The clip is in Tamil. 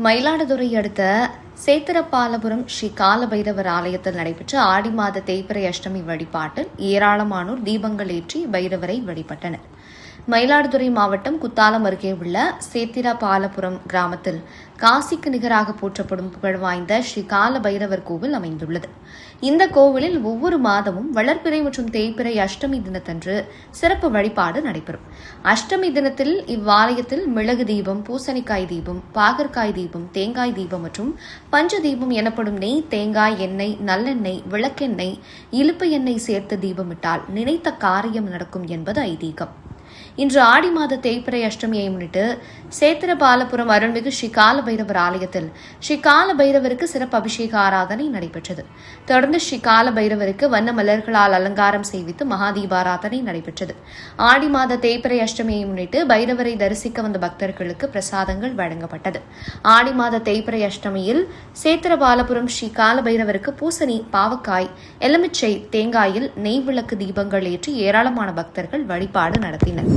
மயிலாடுதுறை அடுத்த சேத்திரபாலபுரம் ஸ்ரீ காலபைரவர் ஆலயத்தில் நடைபெற்ற ஆடி மாத தேய்பிறை அஷ்டமி வழிபாட்டில் ஏராளமானோர் தீபங்கள் ஏற்றி பைரவரை வழிபட்டனர். மயிலாடுதுறை மாவட்டம் குத்தாலம் அருகே உள்ள சேத்திரபாலபுரம் கிராமத்தில் காசிக்கு நிகராக போற்றப்படும் புகழ் வாய்ந்த ஸ்ரீ கால பைரவர் கோவில் அமைந்துள்ளது. இந்த கோவிலில் ஒவ்வொரு மாதமும் வளர்பிறை மற்றும் தேய்பிறை அஷ்டமி தினத்தன்று சிறப்பு வழிபாடு நடைபெறும். அஷ்டமி தினத்தில் இவ்வாலயத்தில் மிளகு தீபம், பூசணிக்காய் தீபம், பாகற்காய் தீபம், தேங்காய் தீபம் மற்றும் பஞ்ச தீபம் எனப்படும் நெய், தேங்காய் எண்ணெய், நல்லெண்ணெய், விளக்கெண்ணெய், இலுப்பை எண்ணெய் சேர்த்து தீபமிட்டால் நினைத்த காரியம் நடக்கும் என்பது ஐதீகம். இன்று ஆடி மாத தேய்பிறை அஷ்டமியை முன்னிட்டு சேத்திரபாலபுரம் அருள்மிகு ஸ்ரீ கால பைரவர் ஆலயத்தில் ஸ்ரீ கால பைரவருக்கு சிறப்பு அபிஷேக ஆராதனை நடைபெற்றது. தொடர்ந்து ஸ்ரீ கால பைரவருக்கு வண்ண மலர்களால் அலங்காரம் செய்வித்து மகாதீபாராதனை நடைபெற்றது. ஆடி மாத தேய்பிறை அஷ்டமியை முன்னிட்டு பைரவரை தரிசிக்க வந்த பக்தர்களுக்கு பிரசாதங்கள் வழங்கப்பட்டது. ஆடி மாத தேய்பிறை அஷ்டமியில் சேத்திரபாலபுரம் ஸ்ரீ கால பைரவருக்கு பூசணி, பாவக்காய், எலுமிச்சை, தேங்காயில் நெய் விளக்கு தீபங்கள் ஏற்றி ஏராளமான பக்தர்கள் வழிபாடு நடத்தினர்.